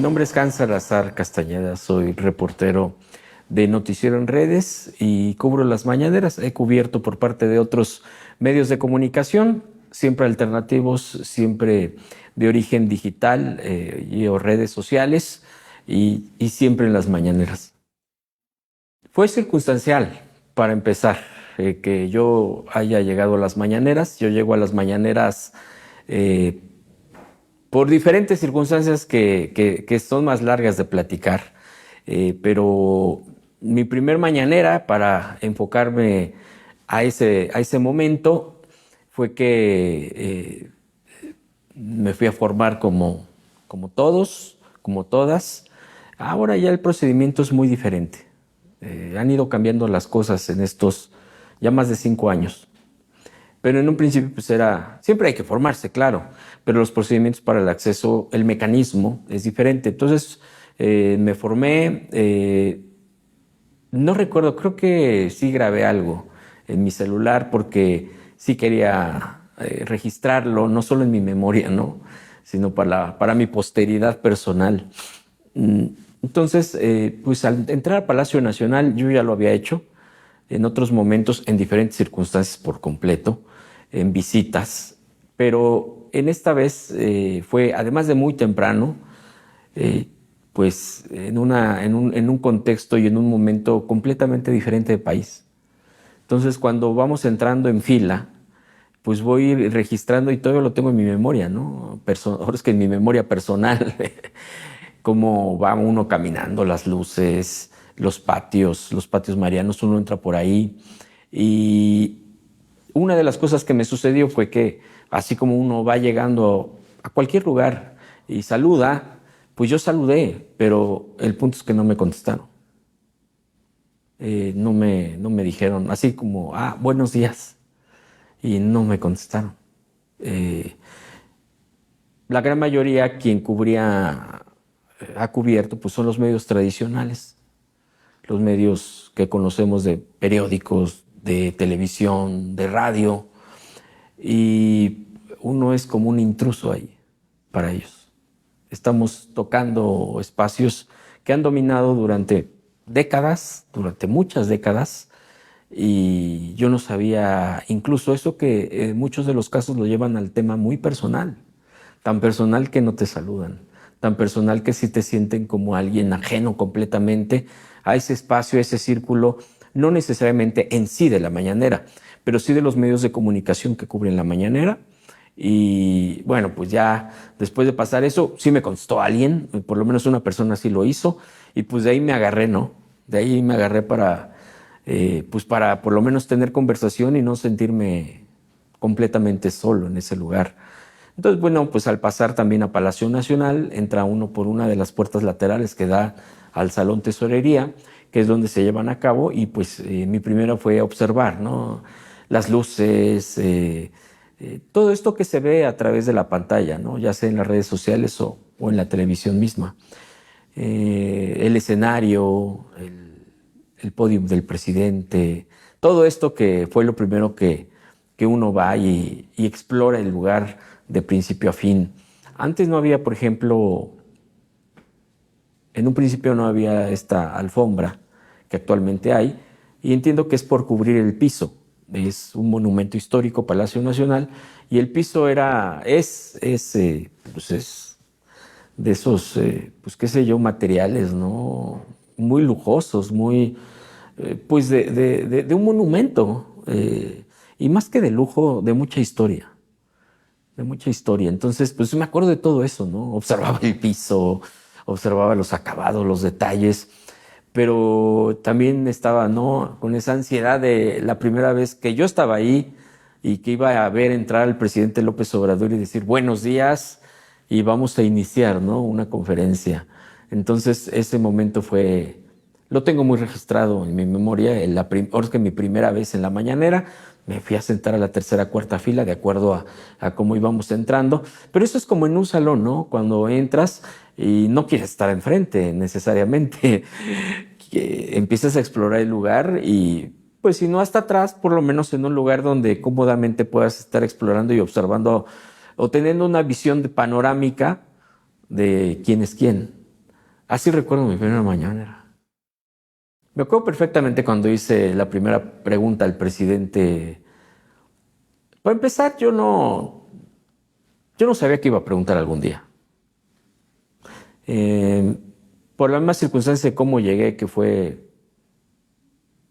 nombre es Hans Salazar Castañeda, soy reportero de Noticiero en Redes y cubro las mañaneras. He cubierto por parte de otros medios de comunicación, siempre alternativos, siempre de origen digital o redes sociales y siempre en las mañaneras. Fue circunstancial, para empezar, que yo haya llegado a las mañaneras. Yo llego a las mañaneras eh, por diferentes circunstancias que son más largas de platicar, pero mi primer mañanera, para enfocarme a ese momento, fue que me fui a formar como todos, como todas. Ahora ya el procedimiento es muy diferente. Han ido cambiando las cosas en estos ya más de 5 años. Pero en un principio pues siempre hay que formarse, claro, pero los procedimientos para el acceso, el mecanismo es diferente. Entonces me formé, no recuerdo, creo que sí grabé algo en mi celular porque sí quería registrarlo, no solo en mi memoria, ¿no? Sino para mi posteridad personal. Entonces, pues al entrar al Palacio Nacional yo ya lo había hecho en otros momentos, en diferentes circunstancias por completo, en visitas, pero en esta vez fue, además de muy temprano, eh, pues en un contexto y en un momento completamente diferente de país. Entonces, cuando vamos entrando en fila, pues voy registrando y todo lo tengo en mi memoria, ¿no? Ahora es que en mi memoria personal, cómo va uno caminando, las luces, los patios marianos, uno entra por ahí. Y una de las cosas que me sucedió fue que, así como uno va llegando a cualquier lugar y saluda, pues yo saludé, pero el punto es que no me contestaron. No me dijeron, así como, buenos días, y no me contestaron. Eh, la gran mayoría, quien ha cubierto, pues son los medios tradicionales, los medios que conocemos de periódicos, de televisión, de radio, y uno es como un intruso ahí para ellos. Estamos tocando espacios que han dominado durante décadas, durante muchas décadas, y yo no sabía, incluso eso que en muchos de los casos lo llevan al tema muy personal, tan personal que no te saludan, tan personal que sí te sienten como alguien ajeno completamente a ese espacio, a ese círculo, no necesariamente en sí de la mañanera, pero sí de los medios de comunicación que cubren la mañanera. Y bueno, pues ya después de pasar eso, sí me contestó alguien, por lo menos una persona sí lo hizo, y pues de ahí me agarré, ¿no? De ahí me agarré pues para por lo menos tener conversación y no sentirme completamente solo en ese lugar. Entonces, bueno, pues al pasar también a Palacio Nacional, entra uno por una de las puertas laterales que da al Salón Tesorería, que es donde se llevan a cabo, y pues mi primero fue observar, ¿no? Las luces, todo esto que se ve a través de la pantalla, ¿no? Ya sea en las redes sociales o en la televisión misma. El escenario, el podio del presidente, todo esto que fue lo primero que uno va y explora el lugar de principio a fin. Antes no había, por ejemplo, en un principio no había esta alfombra que actualmente hay, y entiendo que es por cubrir el piso. Es un monumento histórico, Palacio Nacional, y el piso pues es de esos, pues qué sé yo, materiales, ¿no? Muy lujosos, pues de un monumento, y más que de lujo, de mucha historia, de mucha historia. Entonces, pues me acuerdo de todo eso, ¿no? Observaba el piso, observaba los acabados, los detalles, pero también estaba, ¿no? Con esa ansiedad de la primera vez que yo estaba ahí y que iba a ver entrar al presidente López Obrador y decir buenos días y vamos a iniciar, ¿no? Una conferencia. Entonces, ese momento lo tengo muy registrado en mi memoria. Ahora es que mi primera vez en la mañanera me fui a sentar a la tercera, cuarta fila de acuerdo a cómo íbamos entrando. Pero eso es como en un salón, ¿no? Cuando entras y no quieres estar enfrente necesariamente, que empiezas a explorar el lugar y pues si no hasta atrás, por lo menos en un lugar donde cómodamente puedas estar explorando y observando o teniendo una visión panorámica de quién es quién. Así recuerdo mi primera mañanera. Me acuerdo perfectamente cuando hice la primera pregunta al presidente. Para empezar, yo no sabía que iba a preguntar algún día. Eh, por las mismas circunstancias de cómo llegué,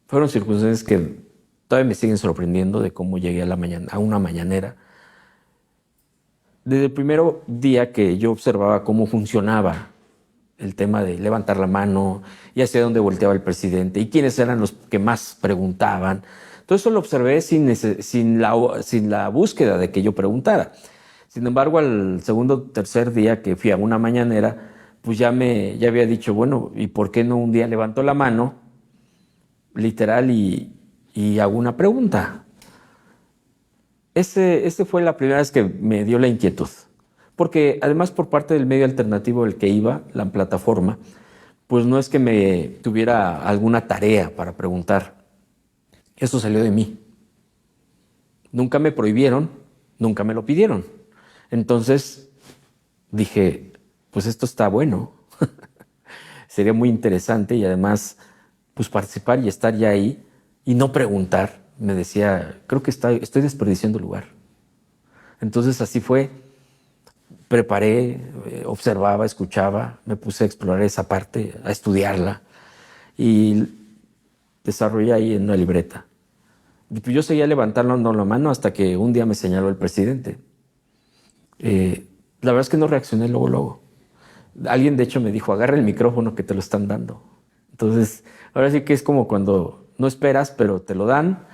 fueron circunstancias que todavía me siguen sorprendiendo de cómo llegué a una mañanera. Desde el primer día que yo observaba cómo funcionaba el tema de levantar la mano y hacia dónde volteaba el presidente y quiénes eran los que más preguntaban. Todo eso lo observé sin la búsqueda de que yo preguntara. Sin embargo, al segundo o tercer día que fui a una mañanera, pues ya había dicho, bueno, ¿y por qué no un día levanto la mano, literal, y hago una pregunta? Ese fue la primera vez que me dio la inquietud. Porque además por parte del medio alternativo del que iba, la plataforma, pues no es que me tuviera alguna tarea para preguntar. Eso salió de mí. Nunca me prohibieron, nunca me lo pidieron. Entonces dije, pues esto está bueno. Sería muy interesante y además, pues participar y estar ya ahí y no preguntar. Me decía, creo que estoy desperdiciando el lugar. Entonces así fue. Preparé, observaba, escuchaba, me puse a explorar esa parte, a estudiarla y desarrollé ahí en una libreta. Y pues yo seguía levantando la mano hasta que un día me señaló el presidente. La verdad es que no reaccioné luego, luego. Alguien de hecho me dijo, agarra el micrófono que te lo están dando. Entonces, ahora sí que es como cuando no esperas, pero te lo dan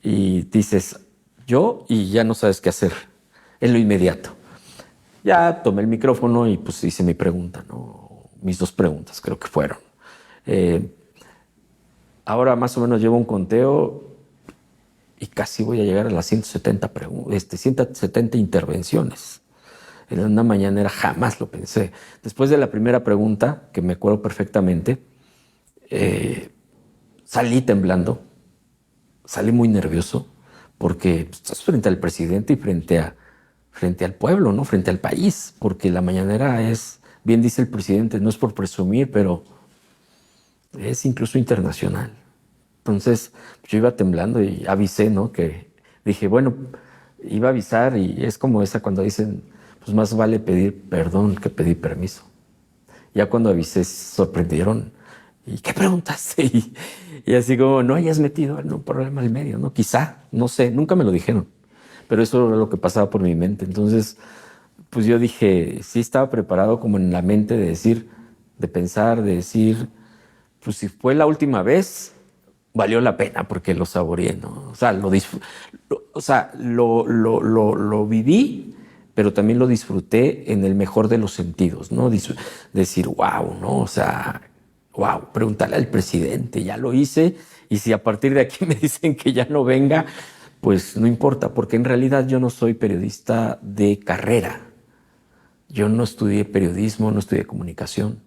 y dices, yo, y ya no sabes qué hacer en lo inmediato. Ya tomé el micrófono y pues hice mi pregunta, ¿no? Mis dos preguntas creo que fueron. Eh, Ahora más o menos llevo un conteo y casi voy a llegar a las 170 intervenciones. En una mañanera jamás lo pensé. Después de la primera pregunta, que me acuerdo perfectamente, salí temblando, salí muy nervioso, porque estás frente al presidente y frente al pueblo, ¿no? Frente al país, porque la mañanera es, bien dice el presidente, no es por presumir, pero es incluso internacional. Entonces yo iba temblando y avisé, ¿no? Que dije, bueno, iba a avisar y es como esa cuando dicen, pues más vale pedir perdón que pedir permiso. Ya cuando avisé se sorprendieron. ¿Y qué preguntaste? Y así como, no hayas metido algún problema al medio, ¿no? Quizá, no sé, nunca me lo dijeron. Pero eso era lo que pasaba por mi mente. Entonces, pues yo dije, sí estaba preparado como en la mente de decir, de pensar, de decir, pues si fue la última vez, valió la pena porque lo saboreé, ¿no? O sea, lo viví, pero también lo disfruté en el mejor de los sentidos, ¿no? Decir, wow, ¿no? O sea, wow, preguntarle al presidente, ya lo hice, y si a partir de aquí me dicen que ya no venga, pues no importa, porque en realidad yo no soy periodista de carrera. Yo no estudié periodismo, no estudié comunicación.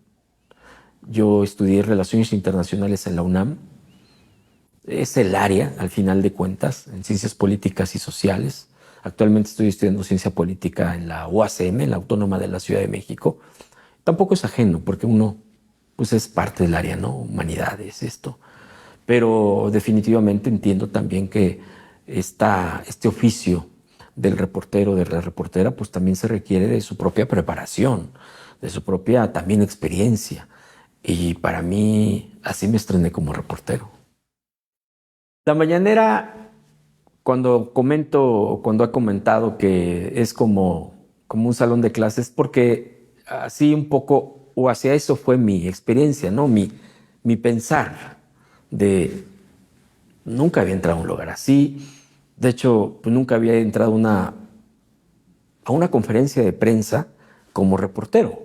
Yo estudié Relaciones Internacionales en la UNAM. Es el área, al final de cuentas, en ciencias políticas y sociales. Actualmente estoy estudiando ciencia política en la UACM, en la Autónoma de la Ciudad de México. Tampoco es ajeno, porque uno pues es parte del área, ¿no? Humanidades, esto. Pero definitivamente entiendo también que este oficio del reportero, de la reportera, pues también se requiere de su propia preparación, de su propia también experiencia. Y para mí, así me estrené como reportero. La mañanera, cuando ha comentado que es como un salón de clases, porque así un poco, o hacia eso fue mi experiencia, ¿no? Mi pensar de nunca había entrado a un lugar así. De hecho, pues nunca había entrado a una conferencia de prensa como reportero.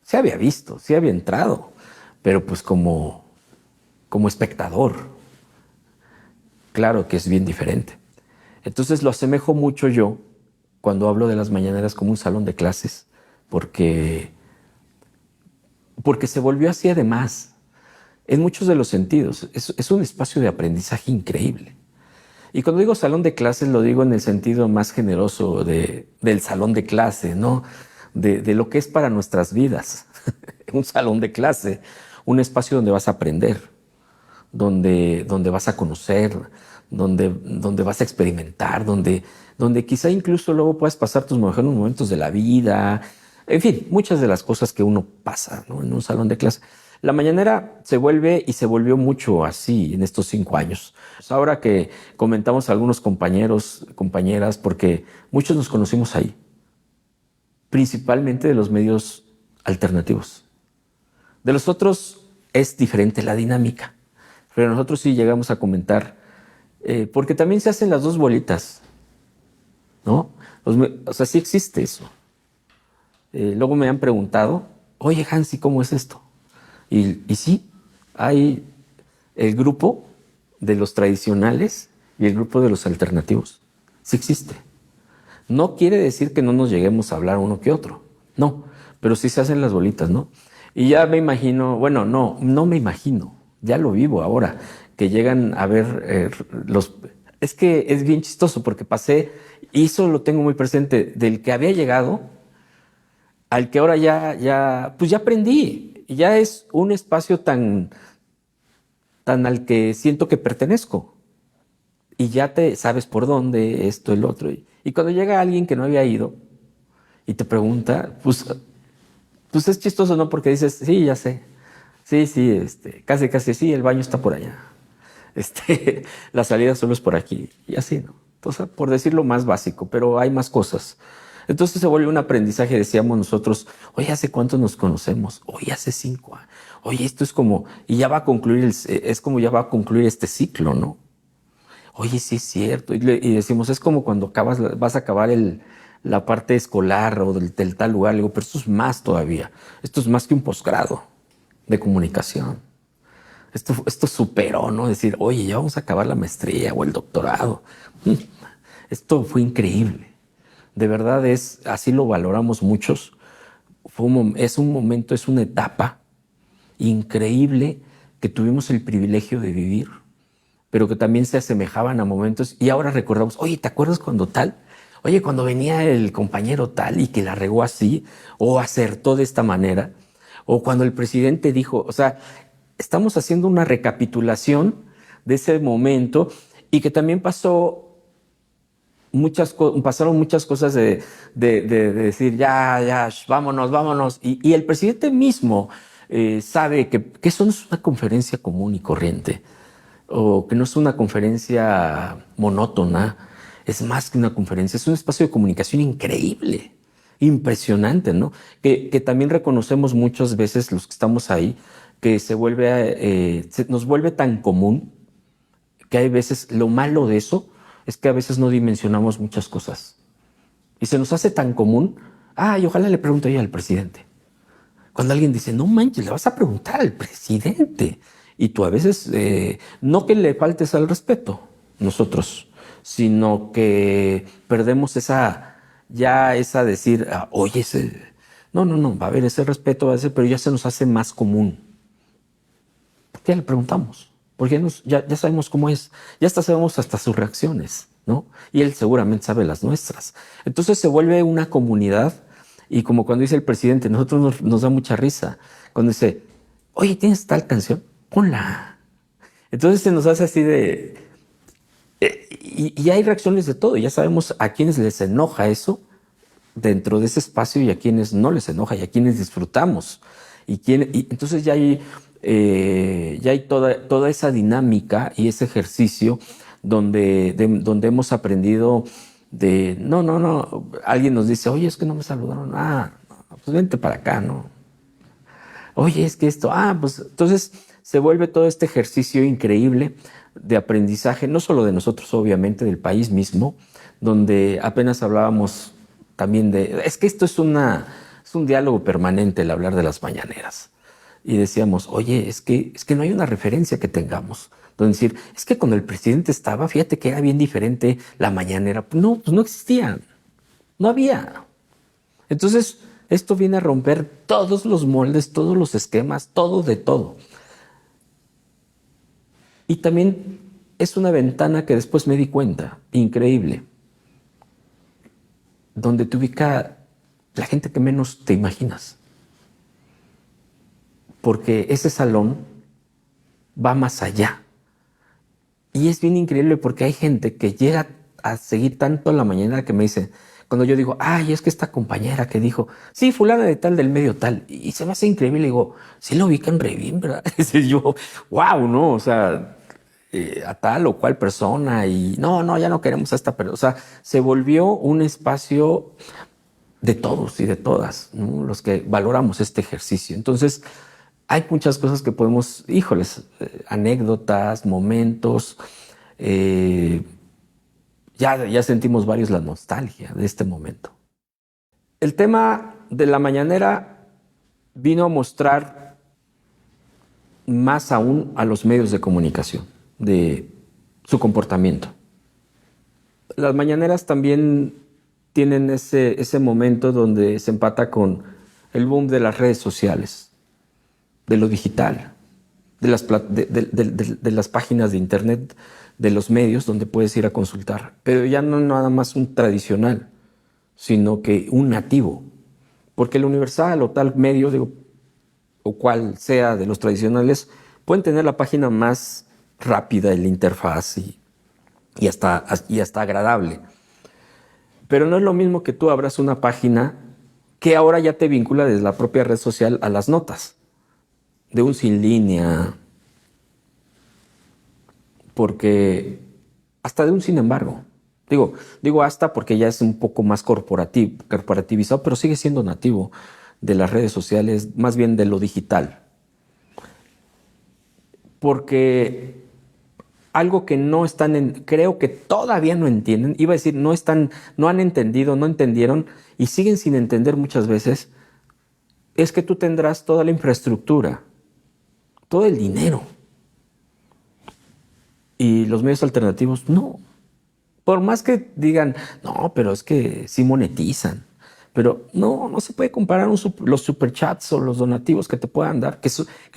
Se había visto, sí había entrado, pero pues como espectador. Claro que es bien diferente. Entonces lo asemejo mucho yo cuando hablo de las mañaneras como un salón de clases, porque, porque se volvió así además, en muchos de los sentidos. Es un espacio de aprendizaje increíble. Y cuando digo salón de clases, lo digo en el sentido más generoso del salón de clase, ¿no? De lo que es para nuestras vidas. un salón de clase, un espacio donde vas a aprender, donde vas a conocer, donde vas a experimentar, donde quizá incluso luego puedas pasar tus mejores momentos de la vida. En fin, muchas de las cosas que uno pasa, ¿no?, en un salón de clase. La mañanera se vuelve y se volvió mucho así en estos 5 años. Ahora que comentamos a algunos compañeros, compañeras, porque muchos nos conocimos ahí, principalmente de los medios alternativos. De los otros es diferente la dinámica, pero nosotros sí llegamos a comentar, porque también se hacen las dos bolitas, ¿no? O sea, sí existe eso. Luego me han preguntado, oye, Hansi, ¿cómo es esto? Y sí, hay el grupo de los tradicionales y el grupo de los alternativos. Sí existe. No quiere decir que no nos lleguemos a hablar uno que otro. No, pero sí se hacen las bolitas, ¿no? Y ya me imagino, bueno, no me imagino, ya lo vivo ahora, que llegan a ver los... Es que es bien chistoso porque pasé, y eso lo tengo muy presente, del que había llegado al que ahora pues ya aprendí. Ya es un espacio tan al que siento que pertenezco. Y ya te sabes por dónde, esto, el otro. Y cuando llega alguien que no había ido y te pregunta, pues es chistoso, ¿no? Porque dices, sí, ya sé. Sí, sí, casi, sí, el baño está por allá. La salida solo es por aquí. Y así, ¿no? Entonces, por decirlo más básico, pero hay más cosas. Entonces se vuelve un aprendizaje, decíamos nosotros, oye, ¿hace cuánto nos conocemos? Oye, hace 5 años. Oye, esto es como, y ya va a concluir, es como ya va a concluir este ciclo, ¿no? Oye, sí es cierto. Y decimos, es como cuando vas a acabar la parte escolar o del tal lugar. Le digo, pero esto es más todavía. Esto es más que un posgrado de comunicación. Esto superó, ¿no? Decir, oye, ya vamos a acabar la maestría o el doctorado. Esto fue increíble. De verdad así lo valoramos muchos. Es un momento, es una etapa increíble que tuvimos el privilegio de vivir, pero que también se asemejaban a momentos. Y ahora recordamos, oye, ¿te acuerdas cuando tal? Oye, cuando venía el compañero tal y que la regó así, o acertó de esta manera, o cuando el presidente dijo, o sea, estamos haciendo una recapitulación de ese momento y que también pasaron muchas cosas de decir, ya, vámonos. Y el presidente mismo sabe que eso no es una conferencia común y corriente, o que no es una conferencia monótona, es más que una conferencia, es un espacio de comunicación increíble, impresionante, ¿no? Que también reconocemos muchas veces los que estamos ahí, que nos vuelve tan común que hay veces, lo malo de eso es que a veces no dimensionamos muchas cosas. Y se nos hace tan común, y ojalá le pregunte yo al presidente. Cuando alguien dice, no manches, le vas a preguntar al presidente. Y tú a veces, no que le faltes al respeto, nosotros, sino que perdemos esa decir, oye, no, va a haber ese respeto, pero ya se nos hace más común. ¿Por qué le preguntamos? Porque ya sabemos cómo es, ya hasta sabemos hasta sus reacciones, ¿no? Y él seguramente sabe las nuestras. Entonces se vuelve una comunidad, y como cuando dice el presidente, nosotros nos da mucha risa. Cuando dice, oye, ¿tienes tal canción? Ponla. Entonces se nos hace así de... y hay reacciones de todo, ya sabemos a quienes les enoja eso dentro de ese espacio y a quienes no les enoja y a quienes disfrutamos. Y entonces ya hay toda esa dinámica y ese ejercicio donde hemos aprendido no, alguien nos dice, oye, es que no me saludaron, pues vente para acá, ¿no? Oye, es que esto, pues entonces se vuelve todo este ejercicio increíble de aprendizaje, no solo de nosotros, obviamente, del país mismo, donde apenas hablábamos también es que esto es un diálogo permanente el hablar de las mañaneras. Y decíamos, oye, es que no hay una referencia que tengamos. Donde decir, es que cuando el presidente estaba, fíjate que era bien diferente la mañanera. Pues no existía, no había. Entonces, esto viene a romper todos los moldes, todos los esquemas, todo de todo. Y también es una ventana que después me di cuenta, increíble, donde te ubica la gente que menos te imaginas. porque ese salón va más allá. Y es bien increíble porque hay gente que llega a seguir tanto la mañana que me dice, cuando yo digo, ay, es que esta compañera que dijo, sí, fulana de tal del medio tal, y se me hace increíble, y digo, sí lo ubican re bien, ¿verdad? Y yo, wow, ¿no? O sea, a tal o cual persona, y no, ya no queremos a esta persona. O sea, se volvió un espacio de todos y de todas, ¿no? Los que valoramos este ejercicio. Entonces, hay muchas cosas que podemos, híjoles, anécdotas, momentos. eh, ya sentimos varios la nostalgia de este momento. El tema de la mañanera vino a mostrar más aún a los medios de comunicación, de su comportamiento. Las mañaneras también tienen ese momento donde se empata con el boom de las redes sociales, de lo digital, de las páginas de internet, de los medios donde puedes ir a consultar. Pero ya no nada más un tradicional, sino que un nativo. Porque el universal o tal medio, digo, o cual sea de los tradicionales, pueden tener la página más rápida, la interfaz y hasta agradable. Pero no es lo mismo que tú abras una página que ahora ya te vincula desde la propia red social a las notas, de un sin línea, porque hasta de un sin embargo. Digo hasta porque ya es un poco más corporativizado, pero sigue siendo nativo de las redes sociales, más bien de lo digital. Porque algo que no están, creo que todavía no entienden, iba a decir, no han entendido, no entendieron y siguen sin entender muchas veces, es que tú tendrás toda la infraestructura, todo el dinero. Y los medios alternativos, no. Por más que digan, no, pero es que sí monetizan. Pero no se puede comparar los superchats o los donativos que te puedan dar, que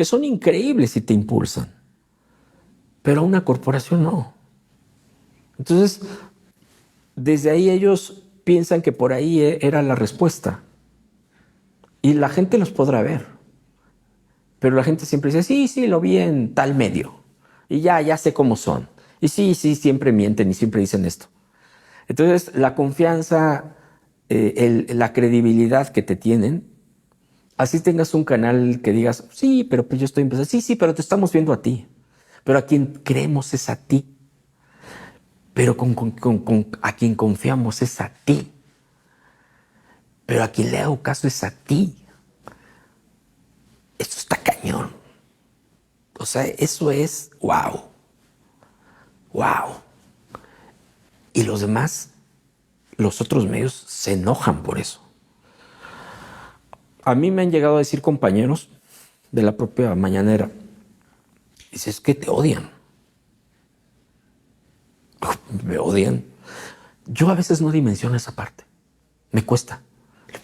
son increíbles y te impulsan. Pero a una corporación no. Entonces, desde ahí ellos piensan que por ahí era la respuesta. Y la gente los podrá ver. Pero la gente siempre dice, sí, lo vi en tal medio. Y ya sé cómo son. Y sí, siempre mienten y siempre dicen esto. Entonces, la confianza, la credibilidad que te tienen, así tengas un canal que digas, sí, pero pues yo estoy empezando, sí, pero te estamos viendo a ti. Pero a quien creemos es a ti. Pero a quien confiamos es a ti. Pero a quien le hago caso es a ti. Esto está cañón. O sea, eso es wow. Y los demás, los otros medios, se enojan por eso. A mí me han llegado a decir compañeros de la propia mañanera, dice, es que te odian. Me odian. Yo a veces no dimensiono esa parte. Me cuesta.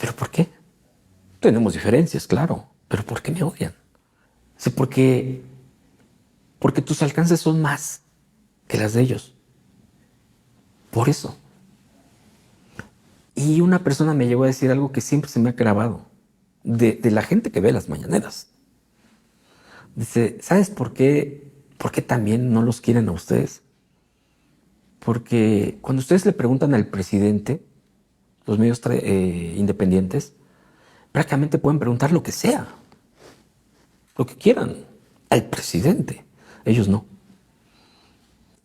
¿Pero por qué? Tenemos diferencias, claro. ¿Pero por qué me odian? Sí, porque tus alcances son más que las de ellos. Por eso. Y una persona me llegó a decir algo que siempre se me ha grabado de la gente que ve las mañaneras. Dice, ¿sabes por qué? ¿Por qué también no los quieren a ustedes? Porque cuando ustedes le preguntan al presidente, los medios independientes, prácticamente pueden preguntar lo que sea, lo que quieran, al presidente. Ellos no.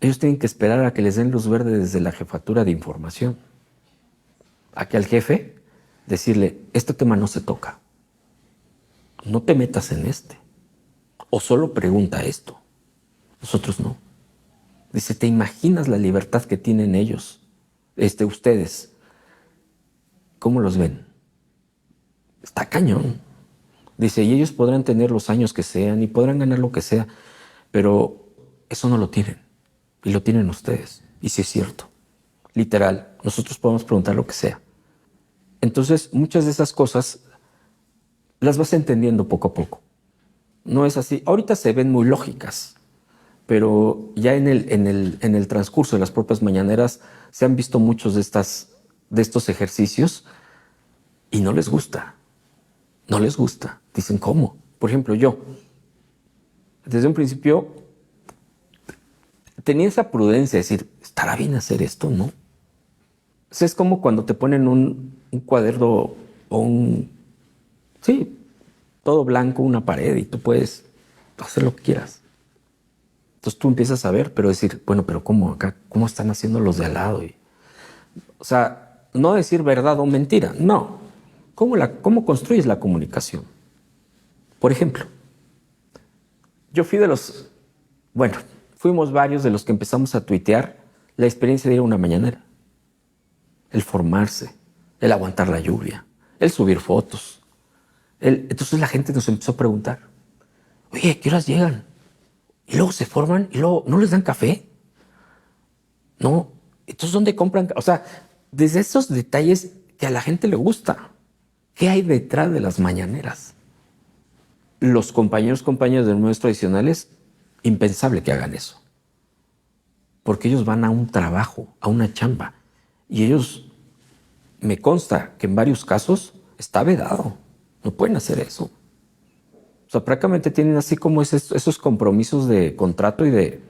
Ellos tienen que esperar a que les den luz verde desde la jefatura de información. A que al jefe decirle, este tema no se toca. No te metas en este. O solo pregunta esto. Nosotros no. Dice, ¿te imaginas la libertad que tienen ellos? Ustedes. ¿Cómo los ven? Está cañón. Dice, y ellos podrán tener los años que sean y podrán ganar lo que sea, pero eso no lo tienen. Y lo tienen ustedes. Y sí es cierto. Literal, nosotros podemos preguntar lo que sea. Entonces, muchas de esas cosas las vas entendiendo poco a poco. No es así. Ahorita se ven muy lógicas, pero ya en el transcurso de las propias mañaneras se han visto muchos de estos ejercicios y no les gusta. No les gusta. Dicen, ¿cómo? Por ejemplo, yo, desde un principio, tenía esa prudencia de decir, ¿estará bien hacer esto? ¿No? O sea, es como cuando te ponen un cuaderno o sí, todo blanco, una pared y tú puedes hacer lo que quieras. Entonces tú empiezas a ver, pero decir, bueno, pero ¿cómo acá? ¿Cómo están haciendo los de al lado? O sea, no decir verdad o mentira, no. ¿Cómo construyes la comunicación? Por ejemplo, yo fui fuimos varios de los que empezamos a tuitear la experiencia de ir a una mañanera. El formarse, el aguantar la lluvia, el subir fotos. Entonces la gente nos empezó a preguntar, oye, ¿a qué horas llegan? Y luego se forman y luego no les dan café. No, entonces ¿dónde compran? O sea, desde esos detalles que a la gente le gusta. ¿Qué hay detrás de las mañaneras? Los compañeros de medios tradicionales, impensable que hagan eso. Porque ellos van a un trabajo, a una chamba. Y ellos, me consta que en varios casos está vedado. No pueden hacer eso. O sea, prácticamente tienen así como esos compromisos de contrato y de...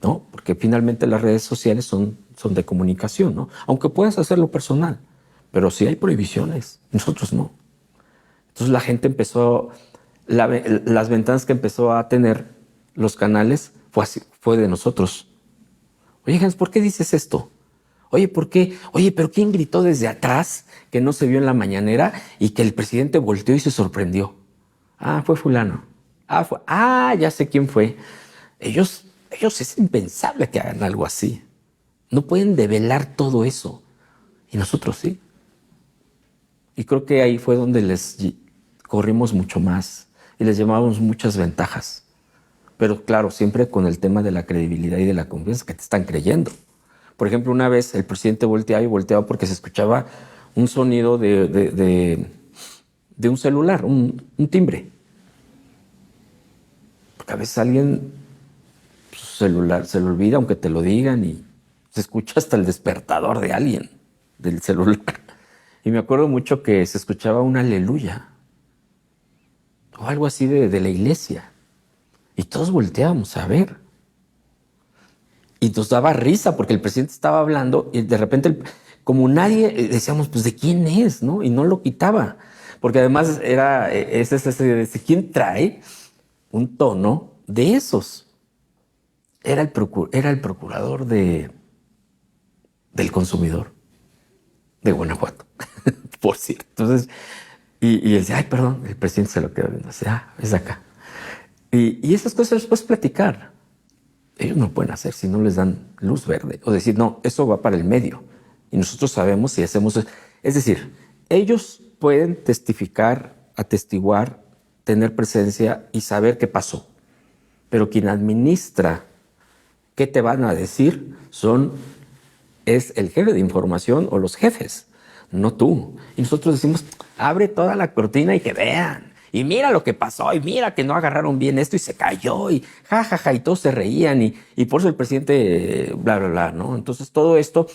¿no? Porque finalmente las redes sociales son de comunicación, ¿no? Aunque puedas hacerlo personal, pero sí hay prohibiciones, nosotros no. Entonces la gente empezó, las ventanas que empezó a tener los canales fue de nosotros. Oye, Hans, ¿por qué dices esto? Oye, ¿por qué? Oye, pero ¿quién gritó desde atrás que no se vio en la mañanera y que el presidente volteó y se sorprendió? Ah, fue fulano. Ya sé quién fue. Ellos es impensable que hagan algo así. No pueden develar todo eso. Y nosotros sí. Y creo que ahí fue donde les corrimos mucho más y les llevábamos muchas ventajas. Pero claro, siempre con el tema de la credibilidad y de la confianza, que te están creyendo. Por ejemplo, una vez el presidente volteaba porque se escuchaba un sonido de un celular, un timbre. Porque a veces alguien su celular se le olvida, aunque te lo digan, y se escucha hasta el despertador de alguien, del celular. Y me acuerdo mucho que se escuchaba un aleluya o algo así de la iglesia. Y todos volteábamos a ver. Y nos daba risa porque el presidente estaba hablando y de repente, como nadie, decíamos, pues, ¿de quién es? ¿No? Y no lo quitaba. Porque además era ¿quién trae un tono de esos? Era el procurador del consumidor de Guanajuato, por cierto. Entonces, y él decía, ay, perdón, el presidente se lo quedó viendo. Dice, es acá. Y esas cosas las puedes platicar. Ellos no pueden hacer si no les dan luz verde. O decir, no, eso va para el medio. Y nosotros sabemos si hacemos eso. Es decir, ellos pueden testificar, atestiguar, tener presencia y saber qué pasó. Pero quien administra qué te van a decir es el jefe de información o los jefes, no tú. Y nosotros decimos, abre toda la cortina y que vean. Y mira lo que pasó, y mira que no agarraron bien esto y se cayó, y jajaja, y todos se reían, y por eso el presidente, bla, bla, bla, ¿no? Entonces todo esto,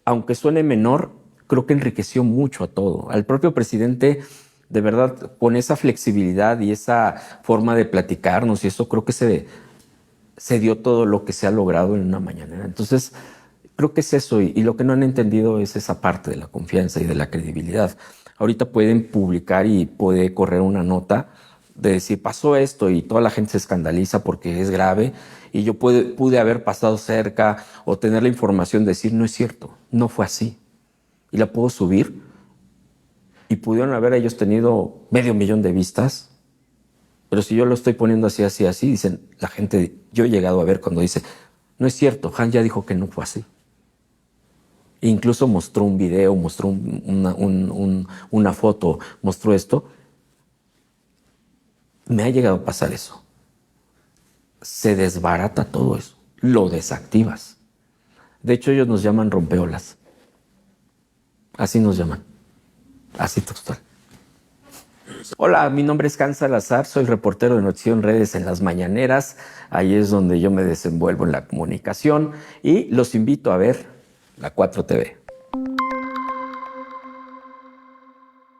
aunque suene menor, creo que enriqueció mucho a todo. Al propio presidente, de verdad, con esa flexibilidad y esa forma de platicarnos, y eso creo que se dio todo lo que se ha logrado en una mañanera. Entonces, creo que es eso, y lo que no han entendido es esa parte de la confianza y de la credibilidad. Ahorita pueden publicar y puede correr una nota de decir, pasó esto y toda la gente se escandaliza porque es grave y yo pude haber pasado cerca o tener la información de decir, no es cierto, no fue así. Y la puedo subir y pudieron haber ellos tenido 500,000 de vistas, pero si yo lo estoy poniendo así, así, así, dicen la gente, yo he llegado a ver cuando dice, no es cierto, Han ya dijo que no fue así. Incluso mostró un video, mostró una foto, mostró esto. Me ha llegado a pasar eso. Se desbarata todo eso. Lo desactivas. De hecho, ellos nos llaman rompeolas. Así nos llaman. Así textual. Hola, mi nombre es Hans Salazar, soy reportero de Noticiero en Redes en las mañaneras. Ahí es donde yo me desenvuelvo en la comunicación y los invito a ver la 4TV.